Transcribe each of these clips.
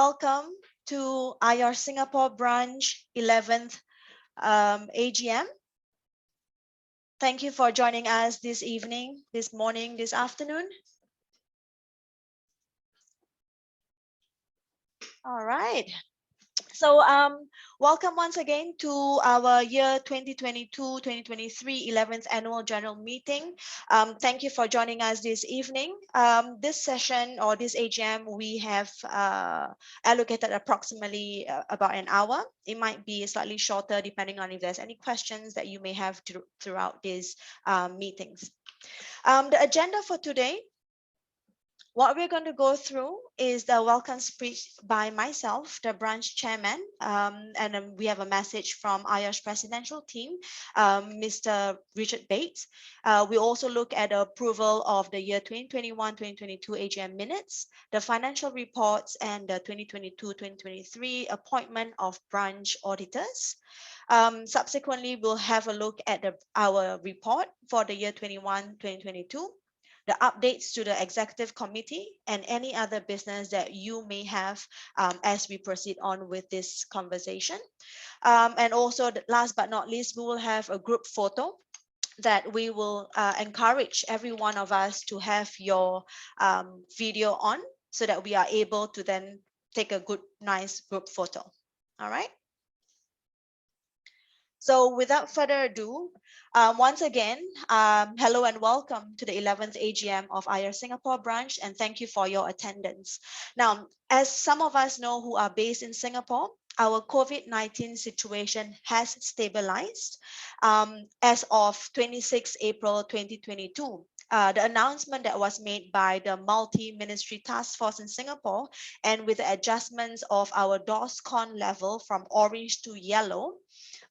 welcome to IOSH Singapore Branch 11th AGM. Thank you for joining us this evening, this morning, this afternoon. All right. So welcome once again to our year 2022-2023 11th Annual General Meeting. Thank you for joining us this evening. This session or this AGM, we have allocated approximately about an hour. It might be slightly shorter depending on if there's any questions that you may have throughout these meetings. The agenda for today, what we're going to go through is the welcome speech by myself, the branch chairman, and then we have a message from IOSH presidential team, Mr. Richard Bates. We also look at the approval of the year 2021-2022 AGM minutes, the financial reports, and the 2022-2023 appointment of branch auditors. Subsequently, we'll have a look at our report for the year 21-2022. The updates to the executive committee and any other business that you may have as we proceed on with this conversation. And also, last but not least, we will have a group photo that we will encourage every one of us to have your video on so that we are able to then take a good, nice group photo. All right. So without further ado, once again, hello and welcome to the 11th AGM of IOSH Singapore Branch, and thank you for your attendance. Now, as some of us know who are based in Singapore, our COVID-19 situation has stabilized as of 26 April 2022. The announcement that was made by the multi-ministry task force in Singapore, and with the adjustments of our DORSCON level from orange to yellow,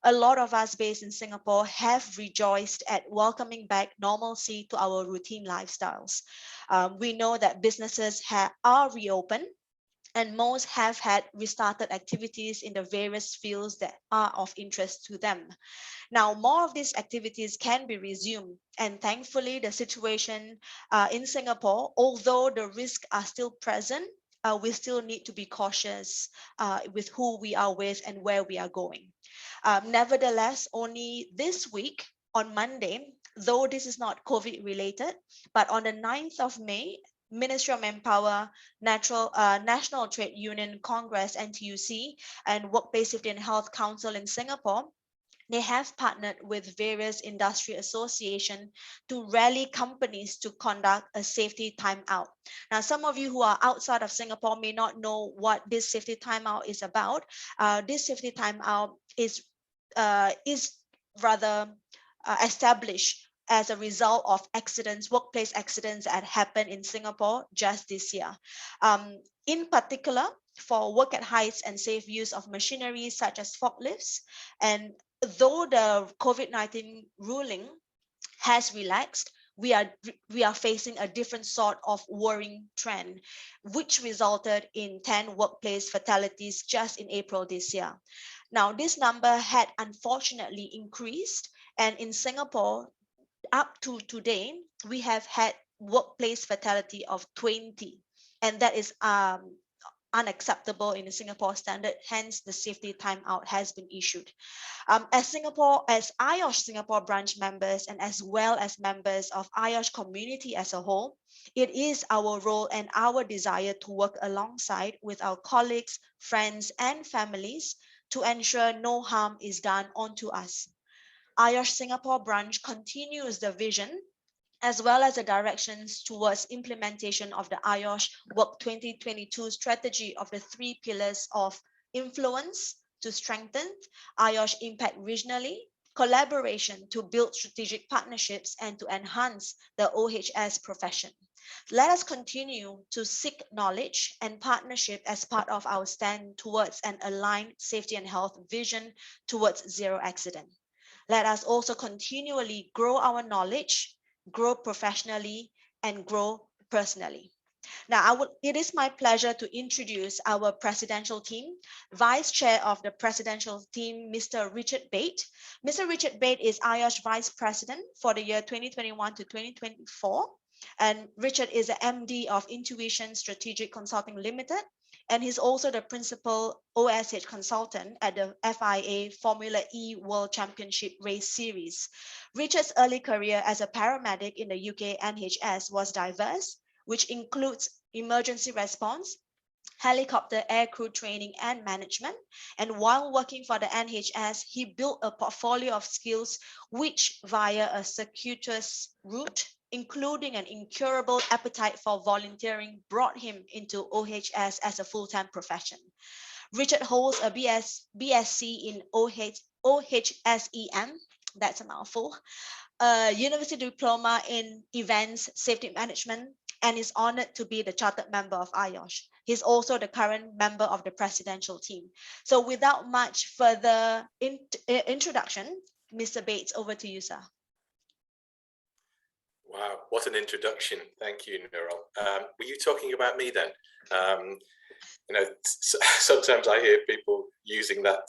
a lot of us based in Singapore have rejoiced at welcoming back normalcy to our routine lifestyles. We know that businesses are reopened, and most have had restarted activities in the various fields that are of interest to them. Now, more of these activities can be resumed, and thankfully the situation in Singapore, although the risks are still present, we still need to be cautious with who we are with and where we are going. Nevertheless, only this week on Monday, though this is not COVID related, but on the 9th of May, Ministry of Manpower, National Trade Union Congress, NTUC, and Workplace Safety and Health Council in Singapore, they have partnered with various industry associations to rally companies to conduct a safety timeout. Now, some of you who are outside of Singapore may not know what this safety timeout is about. This safety timeout is rather established as a result of accidents, workplace accidents that happened in Singapore just this year. In particular, for work at heights and safe use of machinery such as forklifts. And though the COVID-19 ruling has relaxed, we are facing a different sort of worrying trend, which resulted in 10 workplace fatalities just in April this year. Now, this number had unfortunately increased, and in Singapore, up to today, we have had workplace fatality of 20, and that is unacceptable in the Singapore standard. Hence, the safety timeout has been issued. As IOSH Singapore branch members, and as well as members of IOSH community as a whole, it is our role and our desire to work alongside with our colleagues, friends, and families to ensure no harm is done onto us. IOSH Singapore branch continues the vision as well as the directions towards implementation of the IOSH Work 2022 strategy of the 3 pillars of influence to strengthen IOSH impact regionally, collaboration to build strategic partnerships, and to enhance the OHS profession. Let us continue to seek knowledge and partnership as part of our stand towards an aligned safety and health vision towards zero accident. Let us also continually grow our knowledge, grow professionally, and grow personally. Now, it is my pleasure to introduce our presidential team. Vice Chair of the presidential team, Mr. Richard Bate. Mr. Richard Bate is IOSH Vice President for the year 2021 to 2024. And Richard is the MD of Intuition Strategic Consulting Limited and he's also the principal OSH consultant at the FIA Formula E World Championship Race Series. Richard's early career as a paramedic in the UK NHS was diverse, which includes emergency response, helicopter aircrew training and management. And while working for the NHS, he built a portfolio of skills which, via a circuitous route, including an incurable appetite for volunteering, brought him into OHS as a full-time profession. Richard holds a BSc in OHSEM, that's a mouthful, a university diploma in events safety management, and is honored to be the chartered member of IOSH. He's also the current member of the presidential team. So without much further introduction, Mr. Bates, over to you, sir. Wow, what an introduction. Thank you, Nurul. Were you talking about me then? You know, sometimes I hear people using that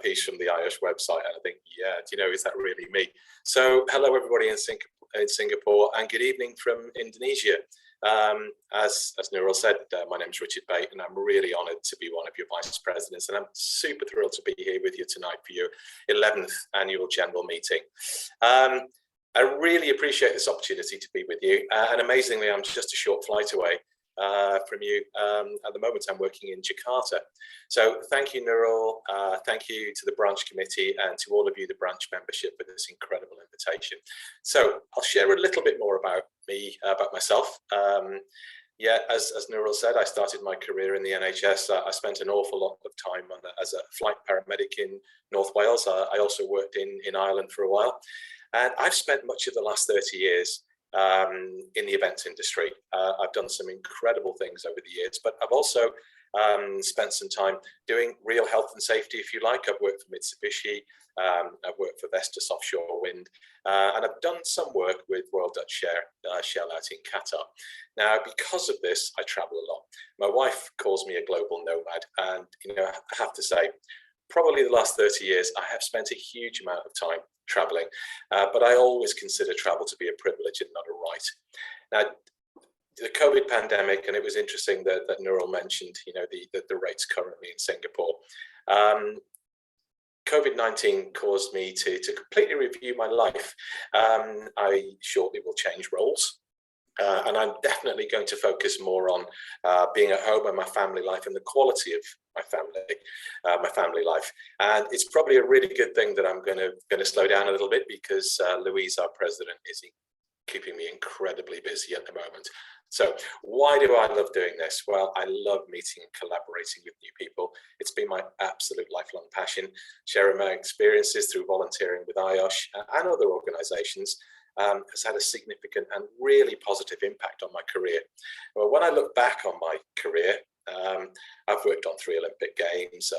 piece from the IOSH website, and I think, yeah, do you know, is that really me? So hello, everybody in Singapore, and good evening from Indonesia. As Nurul said, my name is Richard Bate, and I'm really honoured to be one of your vice presidents, and I'm super thrilled to be here with you tonight for your 11th annual general meeting. I really appreciate this opportunity to be with you, and amazingly, I'm just a short flight away from you. At the moment, I'm working in Jakarta. So thank you, Nurul. Thank you to the branch committee and to all of you, the branch membership, for this incredible invitation. So I'll share a little bit more about me, about myself. Yeah, as Nurul said, I started my career in the NHS. I spent an awful lot of time as a flight paramedic in North Wales. I also worked in Ireland for a while. And I've spent much of the last 30 years in the events industry. I've done some incredible things over the years, but I've also spent some time doing real health and safety, if you like. I've worked for Mitsubishi, I've worked for Vestas Offshore Wind, and I've done some work with Royal Dutch Shell out in Qatar. Now, because of this, I travel a lot. My wife calls me a global nomad, and you know, I have to say, probably the last 30 years, I have spent a huge amount of time traveling, but I always consider travel to be a privilege and not a right. Now, the COVID pandemic, and it was interesting that Nurul mentioned, you know, the rates currently in Singapore. COVID-19 caused me to completely review my life. I shortly will change roles. And I'm definitely going to focus more on being at home and my family life and the quality of my family life. And it's probably a really good thing that I'm going to slow down a little bit, because Louise, our president, is keeping me incredibly busy at the moment. So why do I love doing this? Well, I love meeting and collaborating with new people. It's been my absolute lifelong passion, sharing my experiences through volunteering with IOSH and other organisations. Has had a significant and really positive impact on my career. Well, when I look back on my career, I've worked on 3 Olympic Games,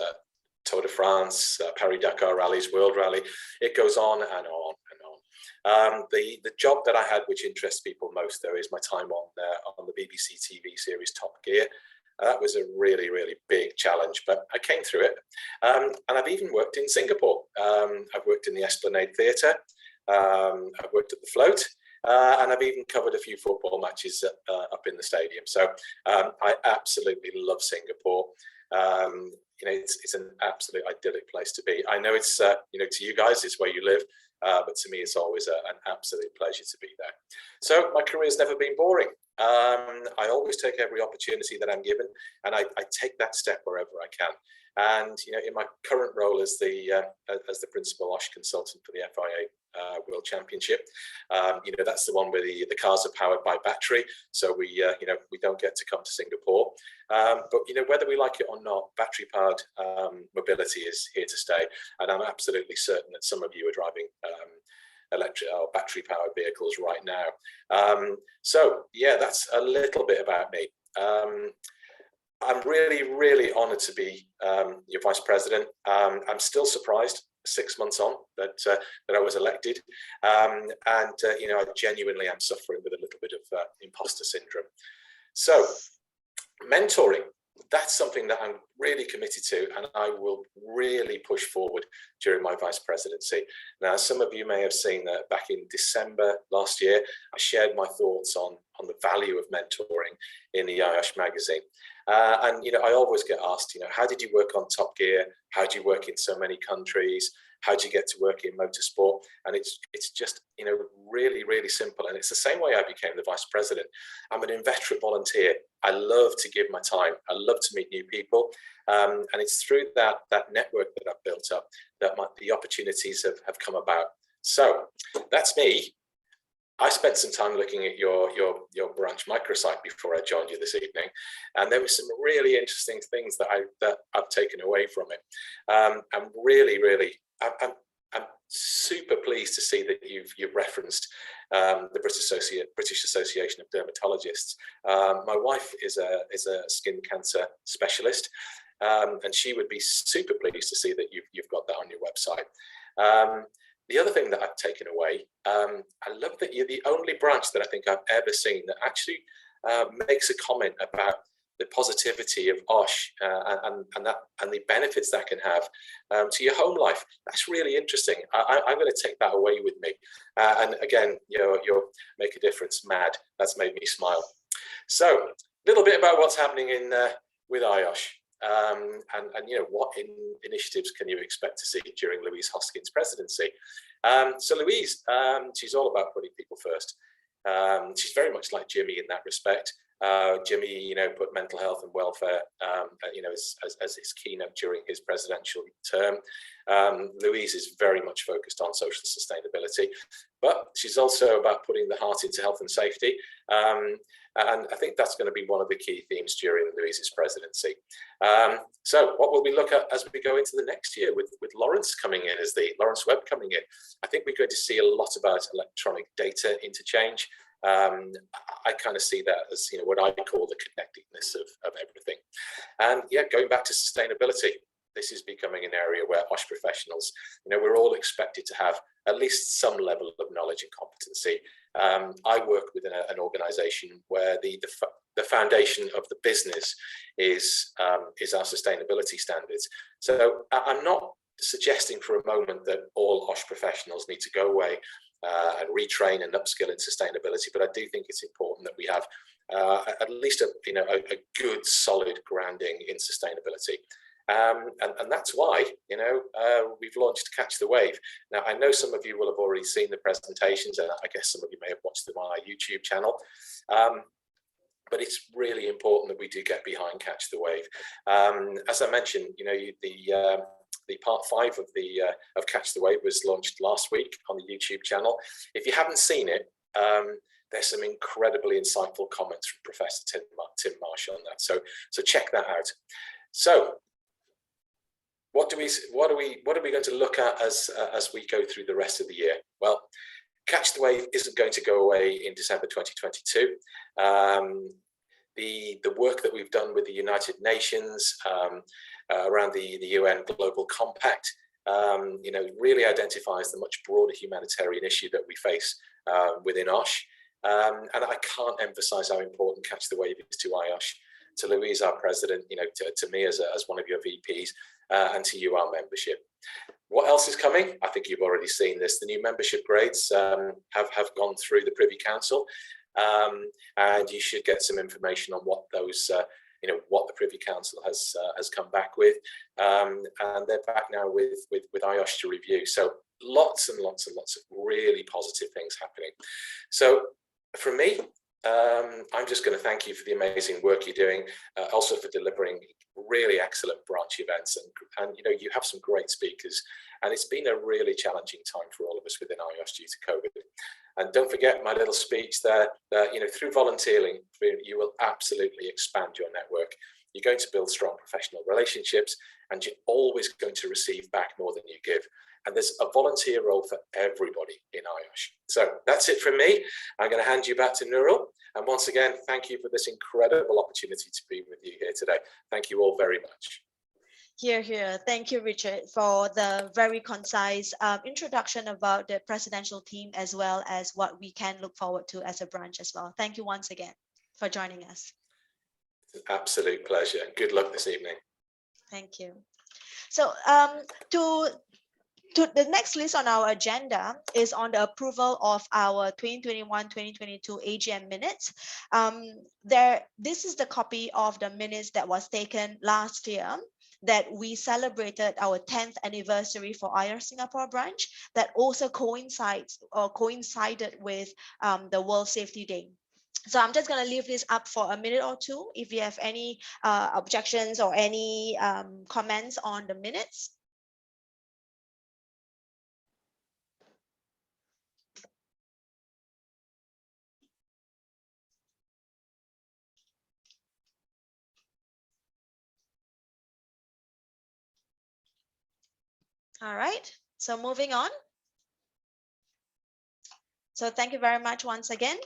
Tour de France, Paris-Dakar rallies, World Rally. It goes on and on and on. The job that I had, which interests people most, though, is my time on the BBC TV series Top Gear. That was a really, really big challenge, but I came through it. And I've even worked in Singapore. I've worked in the Esplanade Theatre. I've worked at the Float, and I've even covered a few football matches up in the stadium. So I absolutely love Singapore. You know, it's an absolute idyllic place to be. I know it's you know, to you guys, it's where you live, but to me, it's always an absolute pleasure to be there. So my career's never been boring. I always take every opportunity that I'm given, and I take that step wherever I can. And you know, in my current role as the principal OSH consultant for the FIA World Championship, you know, that's the one where the cars are powered by battery, so we you know, we don't get to come to Singapore. But you know, whether we like it or not, battery powered mobility is here to stay, and I'm absolutely certain that some of you are driving electric or battery powered vehicles right now. So yeah, that's a little bit about me. I'm really, really honoured to be your vice president. I'm still surprised 6 months on that I was elected, and you know, I genuinely am suffering with a little bit of imposter syndrome. So, mentoring. that's something that I'm really committed to, and I will really push forward during my vice presidency. Now, some of you may have seen that back in December last year, I shared my thoughts on the value of mentoring in the IOSH magazine. And, I always get asked, how did you work on Top Gear? How do you work in so many countries? How do you get to work in motorsport? And it's just, really, really simple. And it's the same way I became the vice president. I'm an inveterate volunteer. I love to give my time. I love to meet new people. And it's through that network that I've built up that the opportunities have come about. So that's me. I spent some time looking at your branch microsite before I joined you this evening, and there were some really interesting things that I've taken away from it. I'm really I'm super pleased to see that you've referenced the British Association of Dermatologists. My wife is a skin cancer specialist, and she would be super pleased to see that you've got that on your website. The other thing that I've taken away, I love that you're the only branch that I think I've ever seen that actually makes a comment about the positivity of IOSH and the benefits that can have to your home life. That's really interesting. I'm going to take that away with me. And again, you'll make a difference. Mad. That's made me smile. So a little bit about what's happening with IOSH. And what initiatives can you expect to see during Louise Hoskins' presidency? So Louise, she's all about putting people first. She's very much like Jimmy in that respect. Jimmy, put mental health and welfare, as his keynote during his presidential term. Louise is very much focused on social sustainability, but she's also about putting the heart into health and safety. And I think that's going to be one of the key themes during Louise's presidency. So what will we look at as we go into the next year with Lawrence coming in, Lawrence Webb coming in? I think we're going to see a lot about electronic data interchange. I kind of see that as what I call the connectedness of everything. And yeah, going back to sustainability, this is becoming an area where IOSH professionals, we're all expected to have at least some level of knowledge and competency. I work within an organization where the foundation of the business is our sustainability standards. So I'm not suggesting for a moment that all IOSH professionals need to go away and retrain and upskill in sustainability, but I do think it's important that we have at least a good solid grounding in sustainability. And that's why, we've launched Catch the Wave. Now, I know some of you will have already seen the presentations, and I guess some of you may have watched them on our YouTube channel. But it's really important that we do get behind Catch the Wave. As I mentioned, the part 5 of Catch the Wave was launched last week on the YouTube channel. If you haven't seen it, there's some incredibly insightful comments from Professor Tim Marsh on that. So check that out. So what are we going to look at as we go through the rest of the year? Well, Catch the Wave isn't going to go away in December 2022. The work that we've done with the United Nations around the UN Global Compact, really identifies the much broader humanitarian issue that we face within IOSH. And I can't emphasize how important Catch the Wave is to IOSH, to Louise, our president, to me as one of your VPs, and to you, our membership. What else is coming? I think you've already seen this. The new membership grades have gone through the Privy Council, and you should get some information on what those, what the Privy Council has come back with, and they're back now with IOSH to review. So lots and lots and lots of really positive things happening. So from me, I'm just going to thank you for the amazing work you're doing, also for delivering really excellent branch events, and you have some great speakers, and it's been a really challenging time for all of us within IOSH due to COVID. And don't forget my little speech there, that through volunteering, you will absolutely expand your network. You're going to build strong professional relationships, and you're always going to receive back more than you give. And there's a volunteer role for everybody in IOSH. So that's it from me. I'm going to hand you back to Nurul. And once again, thank you for this incredible opportunity to be with you here today. Thank you all very much. Here. Thank you, Richard, for the very concise introduction about the presidential team, as well as what we can look forward to as a branch as well. Thank you once again for joining us. Absolute pleasure. Good luck this evening. Thank you. So to the next list on our agenda is on the approval of our 2021-2022 AGM minutes. This is the copy of the minutes that was taken last year, that we celebrated our 10th anniversary for IOSH Singapore branch, that also coincided with the World Safety Day. So I'm just going to leave this up for a minute or two. If you have any objections or any comments on the minutes. All right, so moving on. So thank you very much once again.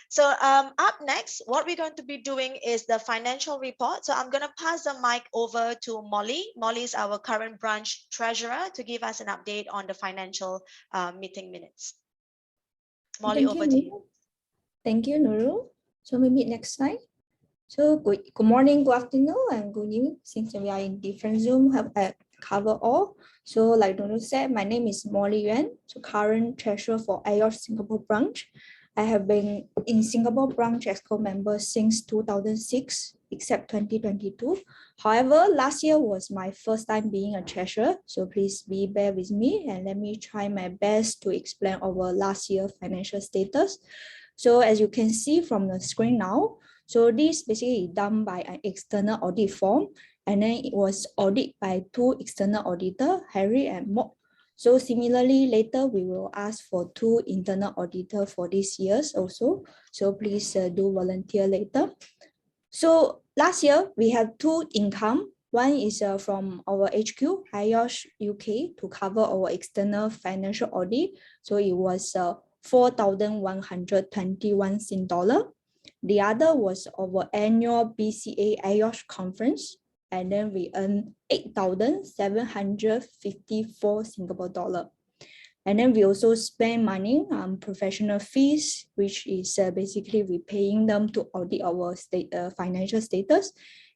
So up next, what we're going to be doing is the financial report. So I'm going to pass the mic over to Molly. Molly is our current branch treasurer, to give us an update on the financial meeting minutes. Molly, over to you. Thank you, Nurul. So maybe next slide. So good morning, good afternoon, and good evening. Since we are in different Zoom, have cover all. So like Nurul said, my name is Molly Yuan, so current treasurer for IOSH Singapore branch. I have been in Singapore branch EXCO member since 2006, except 2022. However, last year was my first time being a treasurer, so please bear with me and let me try my best to explain our last year financial status. So as you can see from the screen now, so this basically done by an external audit firm, and then it was audited by two external auditors, Harry and Mok. So similarly, later we will ask for two internal auditors for this year's also. So please do volunteer later. So last year we have two income. One is from our HQ, IOSH UK, to cover our external financial audit. So it was 4,121 Sing dollar. The other was our annual BCA IOSH conference, and then we earned 8,754 Singapore dollar. And then we also spend money on professional fees, which is basically we paying them to audit our financial status,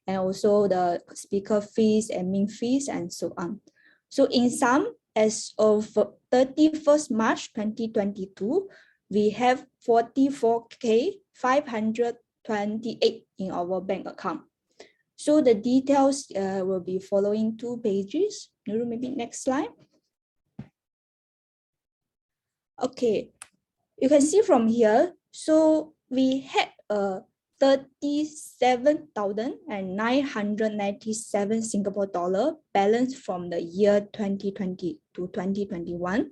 and also the speaker fees, admin fees, and so on. So in sum, as of 31st March 2022, we have 44,528 in our bank account. So the details will be following 2 pages. Nurul, maybe next slide. Okay, you can see from here, so we had a 37,997 Singapore dollar balance from the year 2020 to 2021.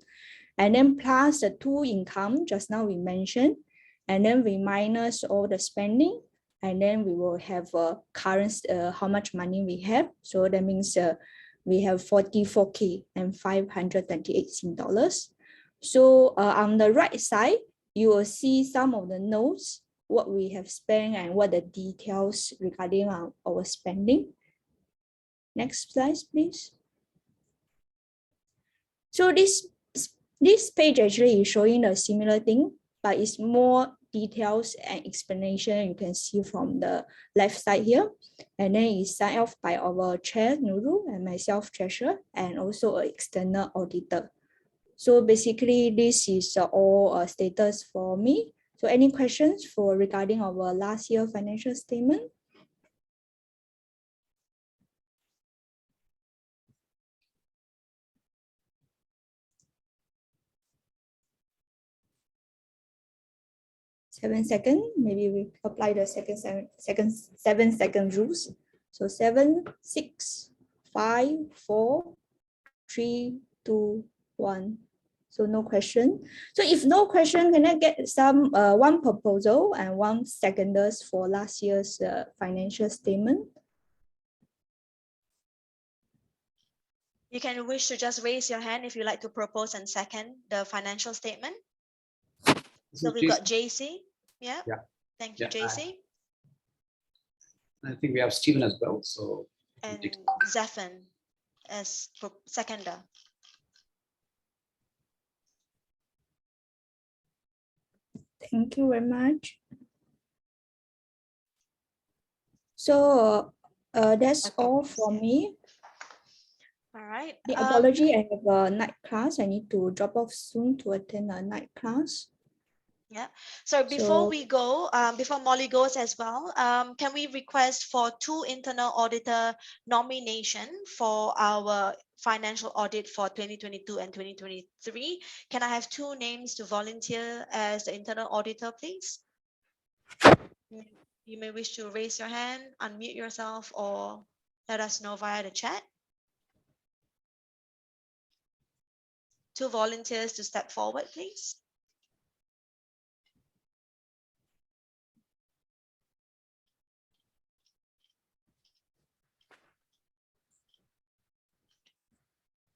And then plus the two income just now we mentioned, and then we minus all the spending, and then we will have a current how much money we have. So that means we have 44,528 Sing dollars. So on the right side, you will see some of the notes, what we have spent and what the details regarding our spending. Next slide, please. So this page actually is showing a similar thing, but it's more details and explanation you can see from the left side here. And then it's signed off by our chair, Nurul, and myself, treasurer, and also an external auditor. So basically, this is all status for me. So any questions for regarding our last year financial statement? Seven seconds, maybe we apply the 7 second rules. So 7, 6, 5, 4, 3, 2, 1. So no question. So if no question, can I get some one proposal and one seconders for last year's financial statement? You can wish to just raise your hand if you like to propose and second the financial statement. So we've got JC. Yeah. Thank you, JC. I think we have Stephen as well. So and Zephan as seconder. Thank you very much. So that's Okay. all from me. All right. The apology, I have a night class. I need to drop off soon to attend a night class. Yeah. So before we go, before Molly goes as well, can we request for 2 internal auditor nomination for our financial audit for 2022 and 2023? Can I have 2 names to volunteer as the internal auditor, please? You may wish to raise your hand, unmute yourself, or let us know via the chat. 2 volunteers to step forward, please.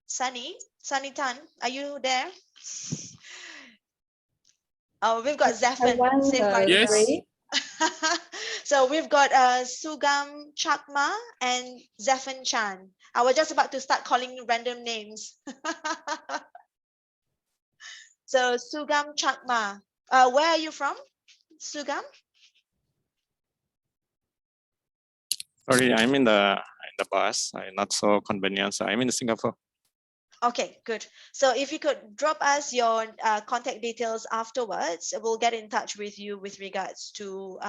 Sunny Tan, are you there? Oh, we've got Zephan, safeguarding Yes. the. So we've got Sugam Chakma and Zephan Chan. I was just about to start calling random names. So Sugam Chakma, where are you from, Sugam? Sorry, I'm in the bus. I'm not so convenient. So I'm in Singapore. Okay, good. So if you could drop us your contact details afterwards, we'll get in touch with you with regards to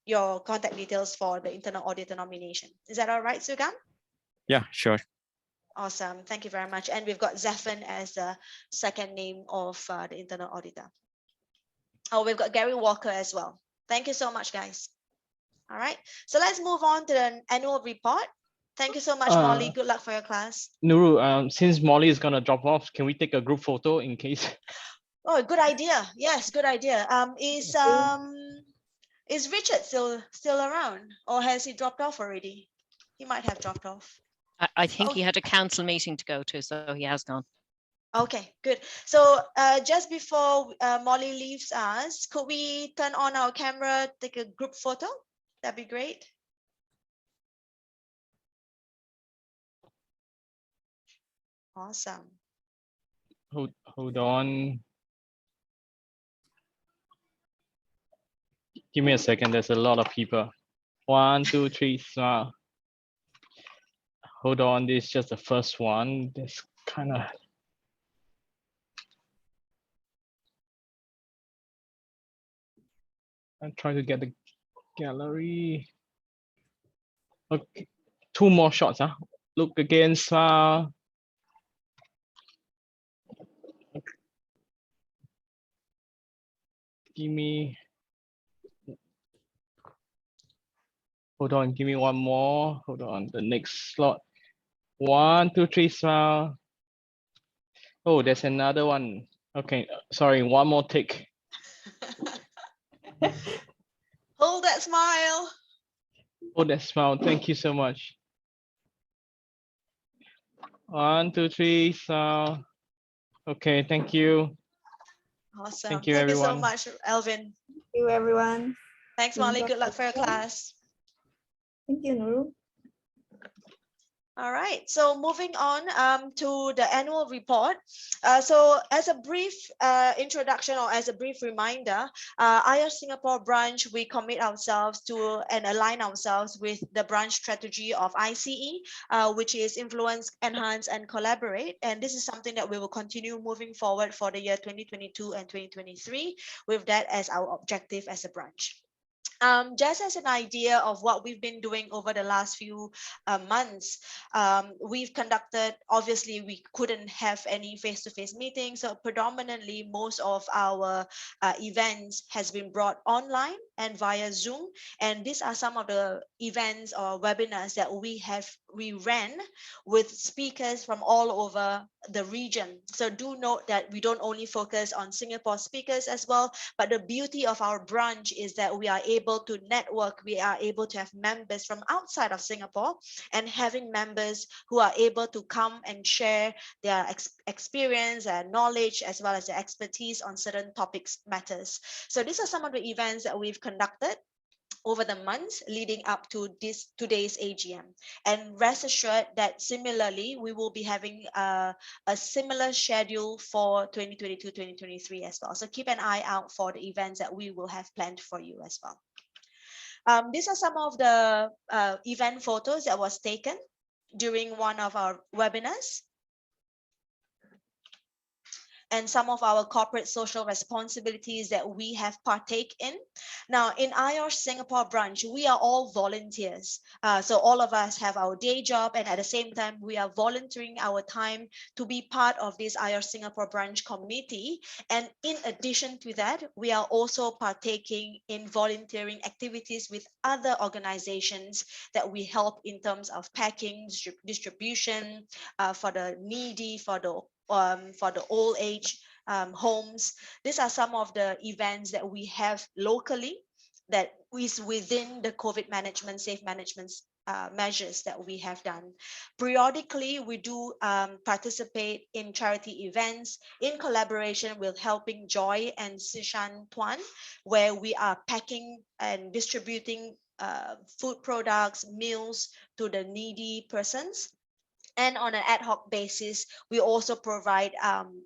your contact details for the internal auditor nomination. Is that all right, Sugam? Yeah, sure. Awesome. Thank you very much. And we've got Zephan as the second name of the internal auditor. Oh, we've got Gary Walker as well. Thank you so much, guys. All right. So let's move on to the annual report. Thank you so much, Molly. Good luck for your class. Nuru, since Molly is gonna drop off, can we take a group photo in case? Oh, good idea. Yes, good idea. Is Richard still around, or has he dropped off already? He might have dropped off. I think he had a council meeting to go to, so he has gone. Okay, good. So just before Molly leaves us, could we turn on our camera, take a group photo? That'd be great. Awesome. Hold on. Give me a second. There's a lot of people. 1, 2, 3, smile. Hold on. This is just the first one. This kind of. I'm trying to get the gallery. Okay, 2 more shots. Huh? Look again. Smile. Give me. Hold on. Give me 1 more. Hold on. The next slot. 1, 2, 3. Smile. Oh, there's another one. Okay. Sorry. 1 more take. Hold that smile. Oh, that smile. Thank you so much. 1, 2, 3. Smile. Okay. Thank you. Awesome. Thank you, Thank you so everyone. much, Alvin. Thank you, everyone. Thanks, Molly. Good luck for your class. Thank you, Nuru. All right, so moving on to the annual report. So as a brief introduction, or as a brief reminder, IOSH Singapore branch, we commit ourselves to and align ourselves with the branch strategy of ICE, which is influence, enhance, and collaborate. And this is something that we will continue moving forward for the year 2022 and 2023, with that as our objective as a branch. Just as an idea of what we've been doing over the last few months, we've conducted, obviously we couldn't have any face-to-face meetings, so predominantly most of our events has been brought online and via Zoom, and these are some of the events or webinars that we ran with speakers from all over the region. So do note that we don't only focus on Singapore speakers as well, but the beauty of our branch is that we are able to network, we are able to have members from outside of Singapore, and having members who are able to come and share their experience and knowledge as well as their expertise on certain topics matters. So these are some of the events that we've conducted over the months leading up to today's AGM. And rest assured that similarly, we will be having a similar schedule for 2022-2023 as well. So keep an eye out for the events that we will have planned for you as well. These are some of the event photos that was taken during one of our webinars, and some of our corporate social responsibilities that we have partake in. Now, in IOSH Singapore branch, we are all volunteers. So all of us have our day job, and at the same time, we are volunteering our time to be part of this IOSH Singapore branch committee. And in addition to that, we are also partaking in volunteering activities with other organizations that we help in terms of packing, distribution, for the needy, for the old age homes. These are some of the events that we have locally that is within the COVID management, safe management measures that we have done. Periodically, we do participate in charity events in collaboration with Helping Joy and Sishan Tuan, where we are packing and distributing food products, meals to the needy persons. And on an ad hoc basis, we also provide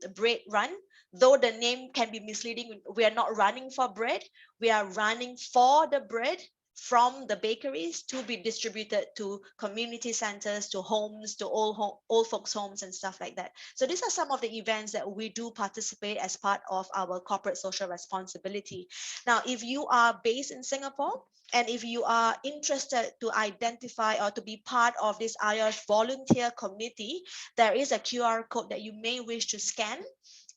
the bread run. Though the name can be misleading, we are not running for bread. We are running for the bread from the bakeries to be distributed to community centers, to homes, to old folks homes and stuff like that. So these are some of the events that we do participate as part of our corporate social responsibility. Now, if you are based in Singapore, and if you are interested to identify or to be part of this IOSH volunteer committee, there is a QR code that you may wish to scan,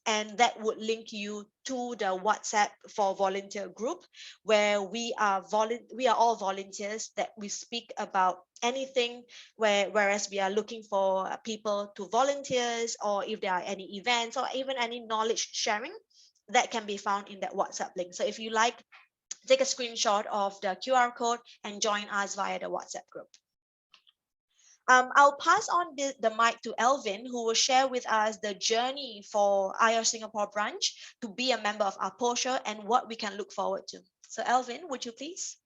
and that would link you to the WhatsApp for volunteer group, where we are all volunteers that we speak about anything, whereas we are looking for people to volunteers, or if there are any events or even any knowledge sharing, that can be found in that WhatsApp link. So if you like, take a screenshot of the QR code and join us via the WhatsApp group. I'll pass on the mic to Elvin, who will share with us the journey for IOSH Singapore branch to be a member of APOSHO and what we can look forward to. So Elvin, would you please?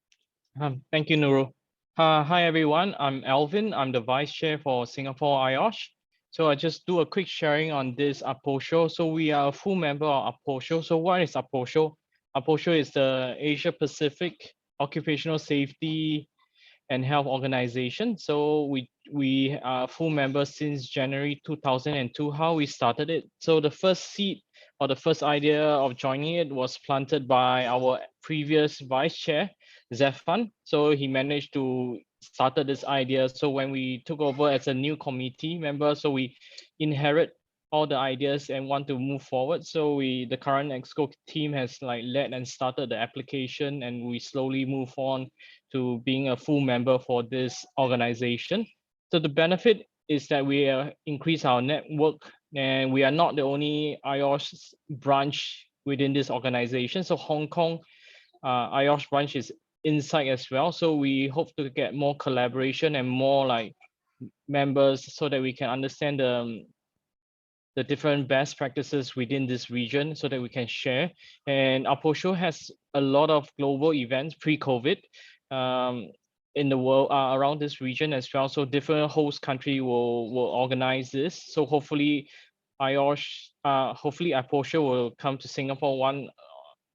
Thank you, Nurul. Hi, everyone. I'm Elvin. I'm the Vice Chair for Singapore IOSH. So I just do a quick sharing on this APOSHO. So we are a full member of APOSHO. So what is APOSHO? APOSHO is the Asia Pacific Occupational Safety and Health Organization. So we are full members since January 2002. How we started it? So the first seed or the first idea of joining it was planted by our previous vice chair, Zefan. So he managed to started this idea. So when we took over as a new committee member, so we inherit all the ideas and want to move forward. So the current EXCO team has led and started the application, and we slowly move on to being a full member for this organization. So the benefit is that we increase our network, and we are not the only IOSH branch within this organization. So Hong Kong IOSH branch is inside as well. So we hope to get more collaboration and more members so that we can understand the different best practices within this region so that we can share. And APOSHO has a lot of global events pre-COVID in the world around this region as well. So different host country will organize this. So hopefully IOSH, hopefully APOSHO will come to Singapore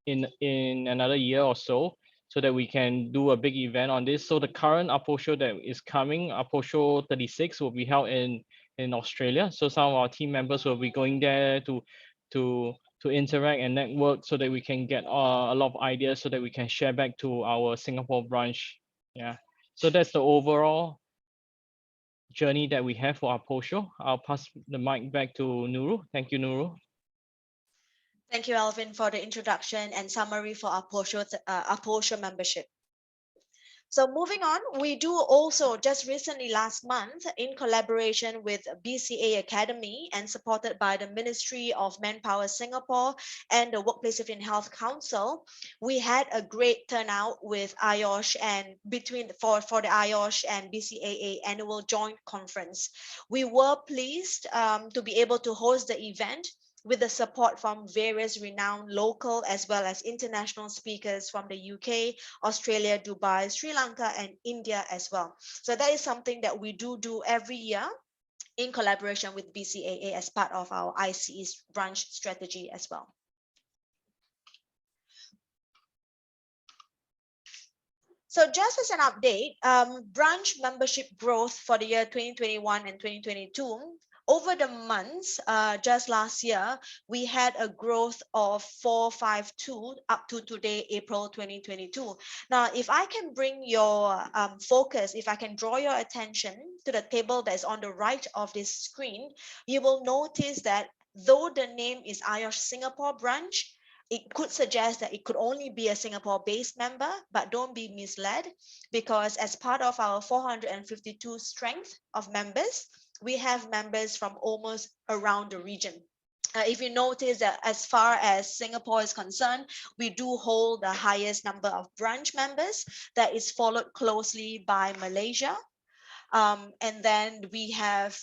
in another year or so that we can do a big event on this. So the current APOSHO that is coming, APOSHO 36, will be held in Australia. So some of our team members will be going there to interact and network so that we can get a lot of ideas so that we can share back to our Singapore branch. Yeah. So that's the overall journey that we have for APOSHO. I'll pass the mic back to Nurul. Thank you, Nurul. Thank you, Alvin, for the introduction and summary for APOSHO membership. So moving on, we do also just recently last month, in collaboration with BCA Academy and supported by the Ministry of Manpower Singapore and the Workplace Safety and Health Council, we had a great turnout with IOSH and for the IOSH and BCAA annual joint conference. We were pleased to be able to host the event with the support from various renowned local as well as international speakers from the UK, Australia, Dubai, Sri Lanka, and India as well. So that is something that we do every year in collaboration with BCAA as part of our ICE's branch strategy as well. So just as an update, branch membership growth for the year 2021 and 2022, over the months, just last year, we had a growth of 452 up to today, April 2022. Now, if I can bring your focus, if I can draw your attention to the table that is on the right of this screen, you will notice that though the name is IOSH Singapore branch, it could suggest that it could only be a Singapore-based member, but don't be misled, because as part of our 452 strength of members, we have members from almost around the region. If you notice that as far as Singapore is concerned, we do hold the highest number of branch members. That is followed closely by Malaysia. And then we have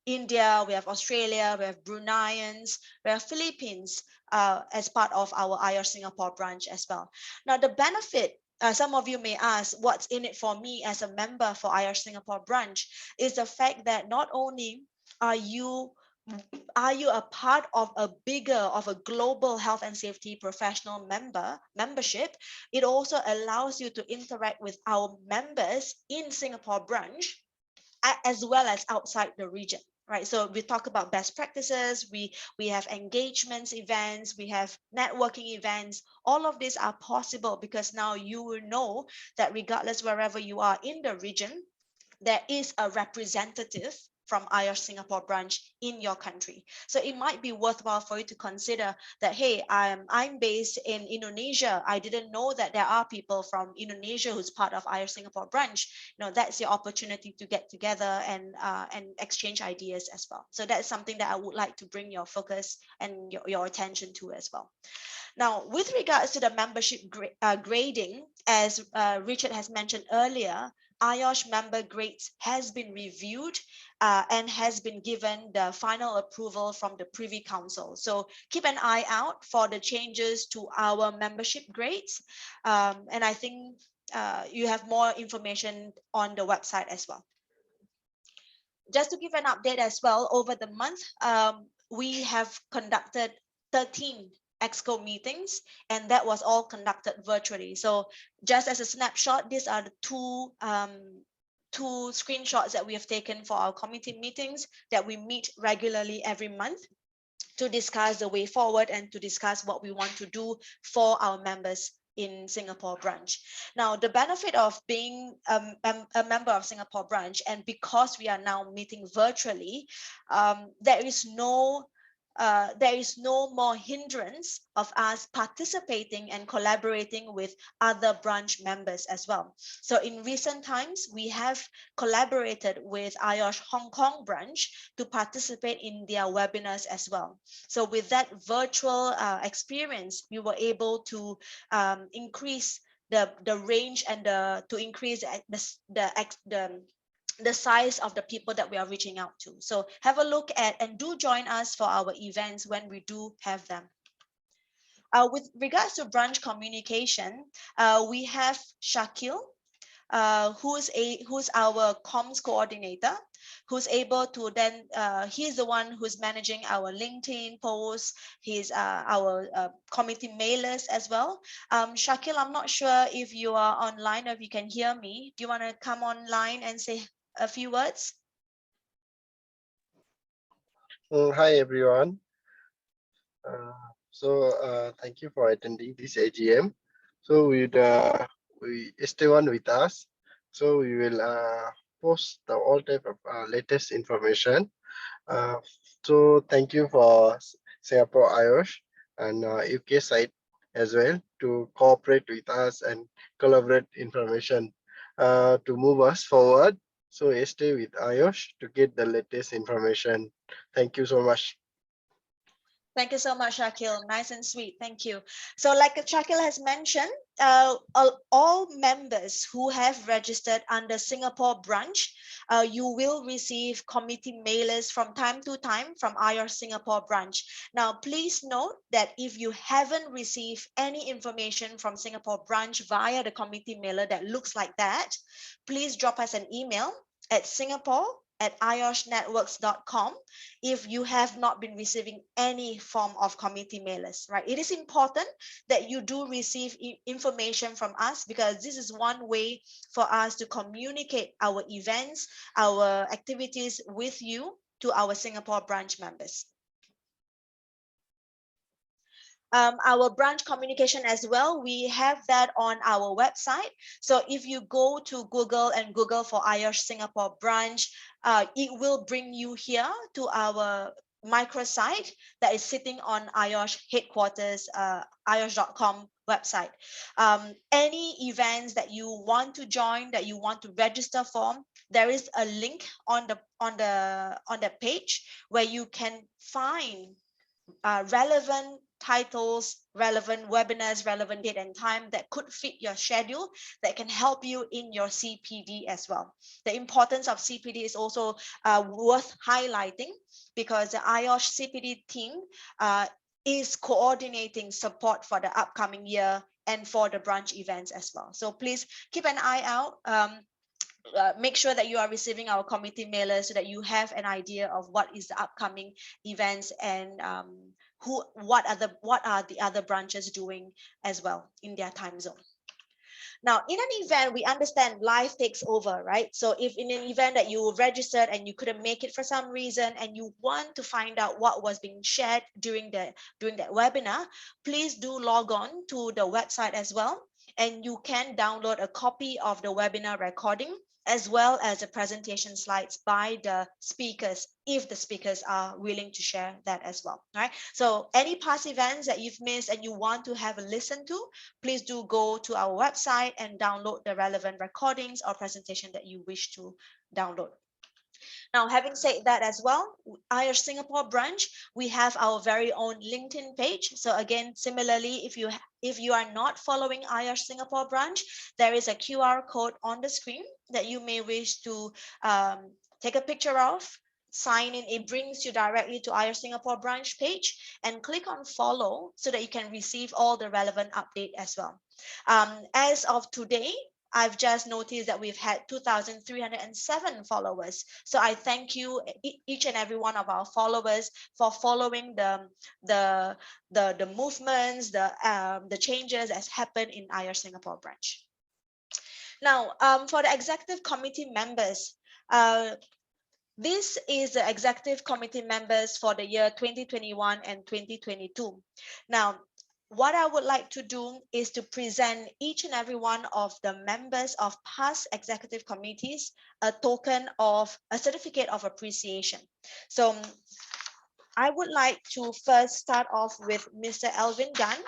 India, we have Australia, we have Bruneians, we have Philippines as part of our IOSH Singapore branch as well. Now, the benefit, some of you may ask, what's in it for me as a member for IOSH Singapore branch, is the fact that not only are you a part of a global health and safety professional membership, it also allows you to interact with our members in Singapore branch as well as outside the region. Right, so we talk about best practices, we have engagements events, we have networking events. All of these are possible because now you will know that regardless wherever you are in the region, there is a representative from IOSH Singapore branch in your country. So it might be worthwhile for you to consider that, hey, I'm based in Indonesia. I didn't know that there are people from Indonesia who's part of IOSH Singapore branch. You know, that's your opportunity to get together and exchange ideas as well. So that's something that I would like to bring your focus and your attention to as well. Now, with regards to the membership grading, as Richard has mentioned earlier, IOSH member grades has been reviewed and has been given the final approval from the Privy Council. So keep an eye out for the changes to our membership grades. And I think you have more information on the website as well. Just to give an update as well, over the month, we have conducted 13 EXCO meetings, and that was all conducted virtually. So just as a snapshot, these are the two screenshots that we have taken for our committee meetings that we meet regularly every month to discuss the way forward and to discuss what we want to do for our members in Singapore branch. Now, the benefit of being a member of Singapore branch, and because we are now meeting virtually, there is no more hindrance of us participating and collaborating with other branch members as well. So in recent times, we have collaborated with IOSH Hong Kong branch to participate in their webinars as well. So with that virtual experience, we were able to increase the range and to increase the size of the people that we are reaching out to. So have a look at and do join us for our events when we do have them. With regards to branch communication, we have Shakil, who's our comms coordinator, who's able to then, he's the one who's managing our LinkedIn posts, he's our committee mailers as well. Shakil, I'm not sure if you are online or if you can hear me. Do you want to come online and say a few words? Hi everyone. Thank you for attending this AGM. So we stay on with us. So we will post all type of latest information. So thank you for Singapore IOSH and UK side as well to cooperate with us and collaborate information to move us forward. So stay with IOSH to get the latest information. Thank you so much. Thank you so much, Shakil. Nice and sweet. Thank you. So like Shakil has mentioned, all members who have registered under Singapore branch, you will receive committee mailers from time to time from IOSH Singapore branch. Now, please note that if you haven't received any information from Singapore branch via the committee mailer that looks like that, please drop us an email at Singapore ioshnetworks.com if you have not been receiving any form of committee mailers, right? It is important that you do receive information from us, because this is one way for us to communicate our events, our activities with you to our Singapore branch members. Our branch communication as well, we have that on our website. So if you go to Google and Google for IOSH Singapore branch, it will bring you here to our microsite that is sitting on IOSH headquarters, IOSH.com website. Any events that you want to join, that you want to register for, there is a link on the page where you can find relevant titles, relevant webinars, relevant date and time that could fit your schedule, that can help you in your CPD as well. The importance of CPD is also worth highlighting, because the IOSH CPD team is coordinating support for the upcoming year and for the branch events as well. So please keep an eye out. Make sure that you are receiving our committee mailers so that you have an idea of what is the upcoming events and what are the other branches doing as well in their time zone. Now, in an event, we understand life takes over, right? So if in an event that you registered and you couldn't make it for some reason, and you want to find out what was being shared during that webinar, please do log on to the website as well, and you can download a copy of the webinar recording as well as the presentation slides by the speakers, if the speakers are willing to share that as well. All right. So any past events that you've missed and you want to have a listen to, please do go to our website and download the relevant recordings or presentation that you wish to download. Now, having said that as well, IOSH Singapore branch, we have our very own LinkedIn page. So again, similarly, if you are not following IOSH Singapore branch, there is a QR code on the screen that you may wish to take a picture of, sign in. It brings you directly to IOSH Singapore branch page, and click on follow so that you can receive all the relevant update as well. As of today, I've just noticed that we've had 2,307 followers. So I thank you, each and every one of our followers, for following the movements, the changes that's happened in IOSH Singapore branch. Now, for the executive committee members, this is the executive committee members for the year 2021 and 2022. Now, what I would like to do is to present each and every one of the members of past executive committees a token of a certificate of appreciation. So I would like to first start off with Mr. Alvin Gunn.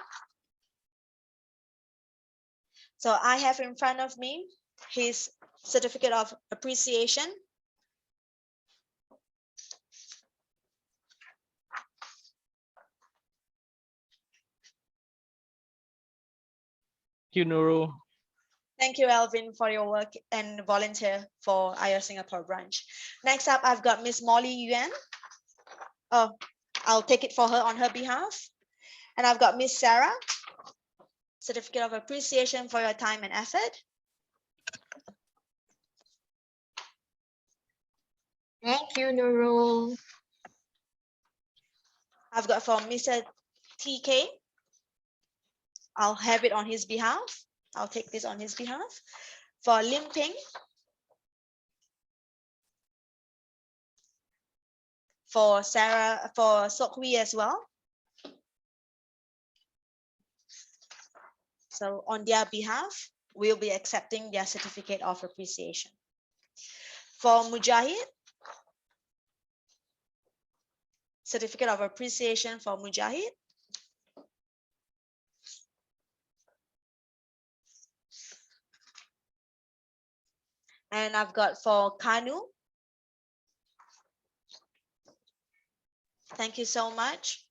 So I have in front of me his certificate of appreciation. Thank you, Nurul. Thank you, Alvin, for your work and volunteer for IOSH Singapore branch. Next up, I've got Miss Molly Yuan. Oh, I'll take it for her on her behalf. And I've got Miss Sarah, certificate of appreciation for your time and effort. Thank you, Nurul. I've got for Mr. TK. I'll have it on his behalf. I'll take this on his behalf. For Lim Ping. For Sarah, for Sok Hui as well. So on their behalf, we'll be accepting their certificate of appreciation. For Mujahid, certificate of appreciation for Mujahid. And I've got for Kanu. Thank you so much.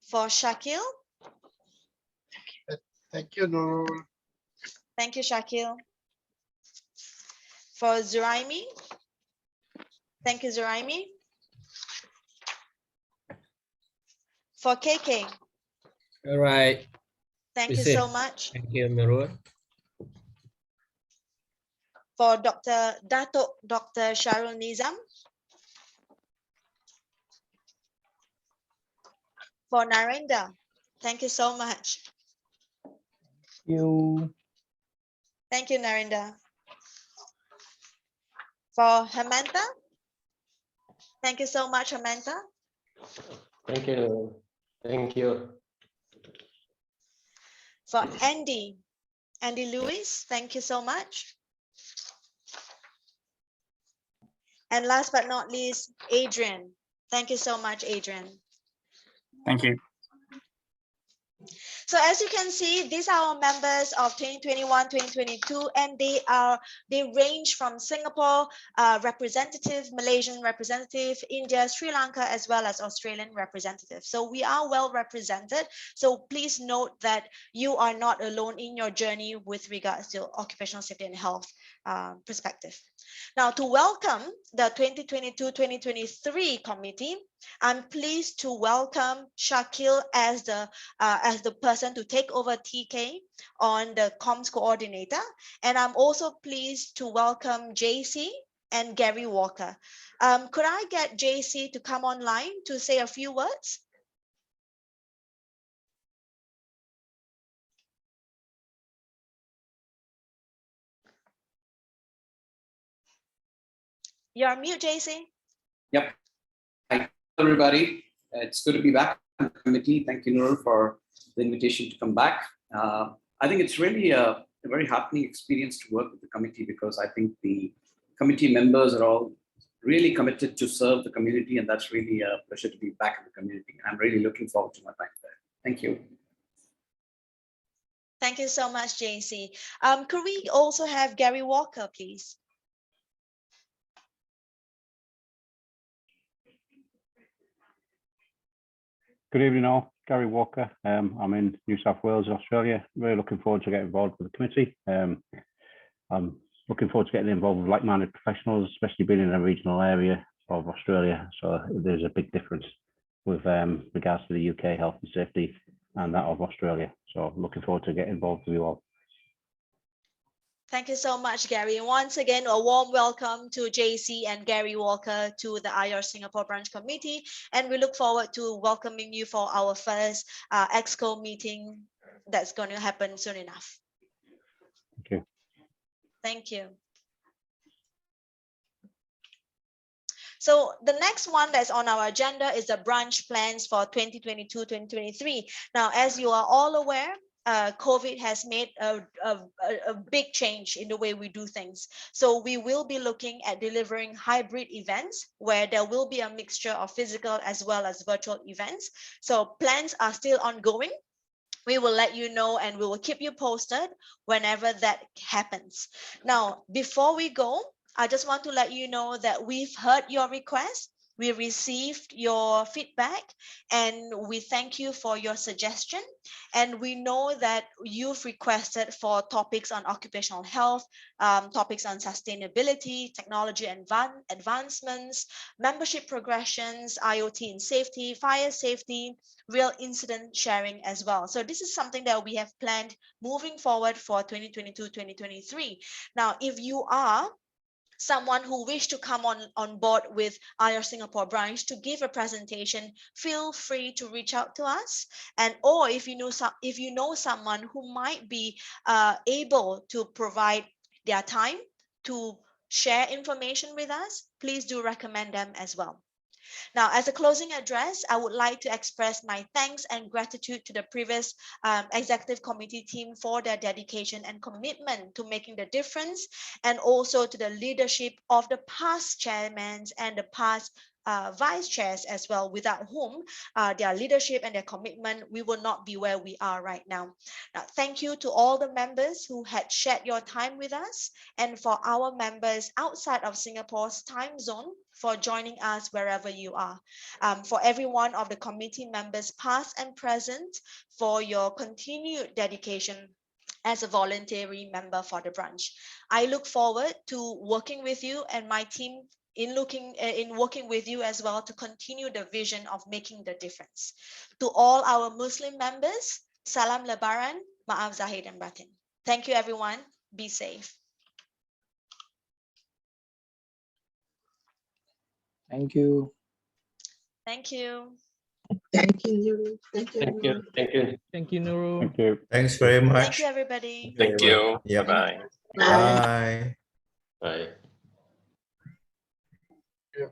For Shakil. Thank you, Nurul. Thank you, Shakil. For Zuraimi. Thank you, Zuraimi. For KK. All right. Thank you so much. Thank you, Nurul. For Dr. Dato Dr. Sharul Nizam. For Narendra. Thank you so much. You. Thank you, Narendra. For Hemanta. Thank you so much, Hemanta. Thank you. Thank you. For Andy Lewis, thank you so much. And last but not least, Adrian. Thank you so much, Adrian. Thank you. So as you can see, these are our members of 2021, 2022, and they range from Singapore representative, Malaysian representative, India, Sri Lanka, as well as Australian representative. So we are well represented. So please note that you are not alone in your journey with regards to occupational safety and health perspective. Now, to welcome the 2022-2023 committee, I'm pleased to welcome Shakil as the person to take over TK on the comms coordinator. And I'm also pleased to welcome JC and Gary Walker. Could I get JC to come online to say a few words? You're on mute, JC. Yep. Hi, everybody. It's good to be back on the committee. Thank you, Nurul, for the invitation to come back. I think it's really a very heartening experience to work with the committee, because I think the committee members are all really committed to serve the community, and that's really a pleasure to be back in the community. I'm really looking forward to my time there. Thank you. Thank you so much, JC. Could we also have Gary Walker, please? Good evening all, Gary Walker. I'm in New South Wales, Australia. Really looking forward to getting involved with the committee. I'm looking forward to getting involved with like-minded professionals, especially being in a regional area of Australia. So there's a big difference with regards to the UK health and safety and that of Australia. So looking forward to getting involved with you all. Thank you so much, Gary. And once again, a warm welcome to JC and Gary Walker to the IOSH Singapore Branch Committee. And we look forward to welcoming you for our first EXCO meeting that's going to happen soon enough. Thank you. Thank you. So the next one that's on our agenda is the branch plans for 2022-2023. Now, as you are all aware, COVID has made a big change in the way we do things. So we will be looking at delivering hybrid events where there will be a mixture of physical as well as virtual events. So plans are still ongoing. We will let you know and we will keep you posted whenever that happens. Now, before we go, I just want to let you know that we've heard your request. We received your feedback and we thank you for your suggestion. And we know that you've requested for topics on occupational health, topics on sustainability, technology advancements, membership progressions, IoT and safety, fire safety, real incident sharing as well. So this is something that we have planned moving forward for 2022-2023. Now, if you are someone who wish to come on board with IOSH Singapore branch to give a presentation, feel free to reach out to us. And or if you know someone who might be able to provide their time to share information with us, please do recommend them as well. Now, as a closing address, I would like to express my thanks and gratitude to the previous executive committee team for their dedication and commitment to making the difference, and also to the leadership of the past chairmen and the past vice chairs as well, without whom their leadership and their commitment, we will not be where we are right now. Now, thank you to all the members who had shared your time with us, and for our members outside of Singapore's time zone for joining us wherever you are. For every one of the committee members, past and present, for your continued dedication as a voluntary member for the branch. I look forward to working with you and my team in working with you as well to continue the vision of making the difference. To all our Muslim members, Salam Lebaran, Ma'af Zahid and Batin. Thank you everyone. Be safe. Thank you. Thank you. Thank you. Thank you. Thank you. Thank you. Thank you, Nurul. Thank you. Thanks very much. Thank you, everybody. Thank you. Yep. Bye. Bye. Bye. Bye.